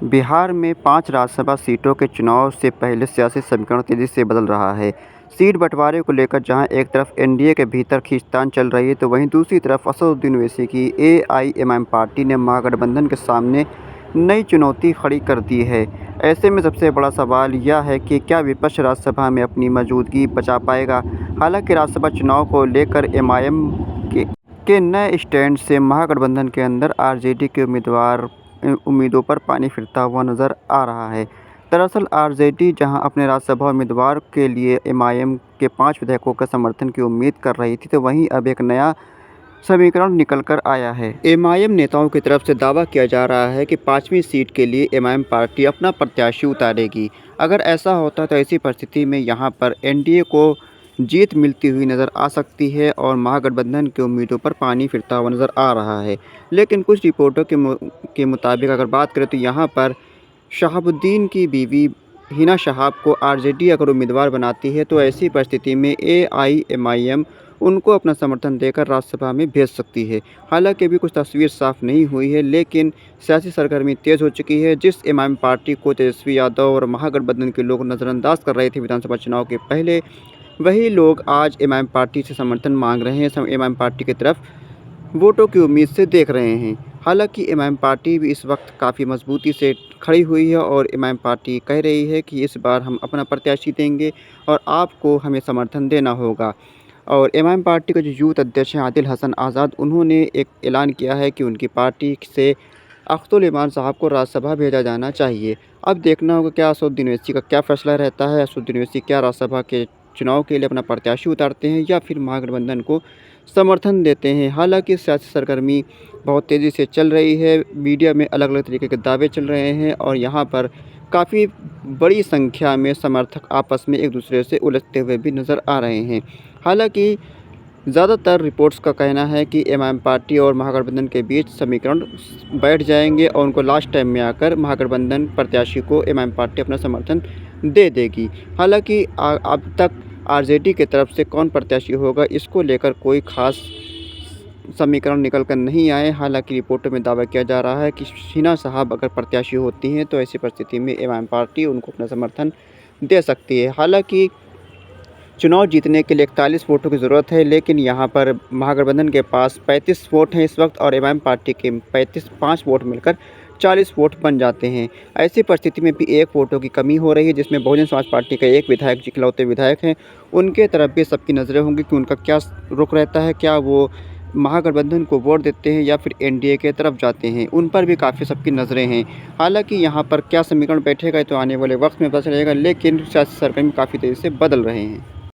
बिहार में 5 राज्यसभा सीटों के चुनाव से पहले सियासी समीकरण तेजी से बदल रहा है। सीट बंटवारे को लेकर जहां एक तरफ एनडीए के भीतर खींचतान चल रही है, तो वहीं दूसरी तरफ असदुद्दीन ओवैसी की एआईएमआईएम पार्टी ने महागठबंधन के सामने नई चुनौती खड़ी कर दी है। ऐसे में सबसे बड़ा सवाल यह है कि क्या विपक्ष राज्यसभा में अपनी मौजूदगी बचा पाएगा। हालांकि राज्यसभा चुनाव को लेकर एमआईएम के नए स्टैंड से महागठबंधन के अंदर आरजेडी के उम्मीदों पर पानी फिरता हुआ नजर आ रहा है। दरअसल आरजेडी जहां अपने राज्यसभा उम्मीदवार के लिए एमआईएम के 5 विधायकों के समर्थन की उम्मीद कर रही थी, तो वहीं अब एक नया समीकरण निकल कर आया है। एमआईएम नेताओं की तरफ से दावा किया जा रहा है कि 5वीं सीट के लिए एमआईएम पार्टी अपना प्रत्याशी उतारेगी। अगर ऐसा होता तो ऐसी परिस्थिति में यहां पर एनडीए को जीत मिलती हुई नज़र आ सकती है और महागठबंधन के उम्मीदों पर पानी फिरता हुआ नज़र आ रहा है। लेकिन कुछ रिपोर्टों के मुताबिक अगर बात करें तो यहाँ पर शहाबुद्दीन की बीवी हिना शहाब को आरजेडी अगर उम्मीदवार बनाती है, तो ऐसी परिस्थिति में एआईएमआईएम उनको अपना समर्थन देकर राज्यसभा में भेज सकती है। हालांकि अभी कुछ तस्वीर साफ नहीं हुई है, लेकिन सियासी सरगर्मी तेज़ हो चुकी है। जिस एमआईएम पार्टी को तेजस्वी यादव और महागठबंधन के लोग नज़रअंदाज कर रहे थे विधानसभा चुनाव के पहले, वही लोग आज एमआईएम पार्टी से समर्थन मांग रहे हैं, एमआईएम पार्टी की तरफ वोटों की उम्मीद से देख रहे हैं। हालांकि एमआईएम पार्टी भी इस वक्त काफ़ी मजबूती से खड़ी हुई है और एमआईएम पार्टी कह रही है कि इस बार हम अपना प्रत्याशी देंगे और आपको हमें समर्थन देना होगा। और एमआईएम पार्टी के जो यूथ अध्यक्ष हैं आदिल हसन आज़ाद, उन्होंने एक ऐलान किया है कि उनकी पार्टी से अख्तुल इमान साहब को राज्यसभा भेजा जाना चाहिए। अब देखना होगा क्या असदुद्दीन ओवैसी का क्या फैसला रहता है। असदुद्दीन ओवैसी क्या राज्यसभा के चुनाव के लिए अपना प्रत्याशी उतारते हैं या फिर महागठबंधन को समर्थन देते हैं। हालांकि सियासी सरगर्मी बहुत तेज़ी से चल रही है, मीडिया में अलग अलग तरीके के दावे चल रहे हैं और यहाँ पर काफ़ी बड़ी संख्या में समर्थक आपस में एक दूसरे से उलझते हुए भी नज़र आ रहे हैं। हालांकि ज़्यादातर रिपोर्ट्स का कहना है कि एमआईएम पार्टी और महागठबंधन के बीच समीकरण बैठ जाएंगे और उनको लास्ट टाइम में आकर महागठबंधन प्रत्याशी को एमआईएम पार्टी अपना समर्थन दे देगी। हालांकि अब तक आरजेडी की तरफ से कौन प्रत्याशी होगा, इसको लेकर कोई ख़ास समीकरण निकल कर नहीं आए। हालांकि रिपोर्टों में दावा किया जा रहा है कि हिना साहब अगर प्रत्याशी होती हैं तो ऐसी परिस्थिति में एमआईएम पार्टी उनको अपना समर्थन दे सकती है। हालांकि चुनाव जीतने के लिए 41 वोटों की ज़रूरत है, लेकिन यहाँ पर महागठबंधन के पास 35 वोट हैं इस वक्त और एमआईएम पार्टी के 5 वोट मिलकर 40 वोट बन जाते हैं। ऐसी परिस्थिति में भी 1 वोटों की कमी हो रही है, जिसमें बहुजन समाज पार्टी का एक विधायक जो इकलौते विधायक हैं, उनके तरफ भी सबकी नज़रें होंगी कि उनका क्या रुख रहता है, क्या वो महागठबंधन को वोट देते हैं या फिर एनडीए के तरफ जाते हैं। उन पर भी काफ़ी सबकी नज़रें हैं। हालांकि यहाँ पर क्या समीकरण बैठेगा तो आने वाले वक्त में पता चलेगा, लेकिन सियासी सरगर्मी काफ़ी तेज़ी से बदल रहे हैं।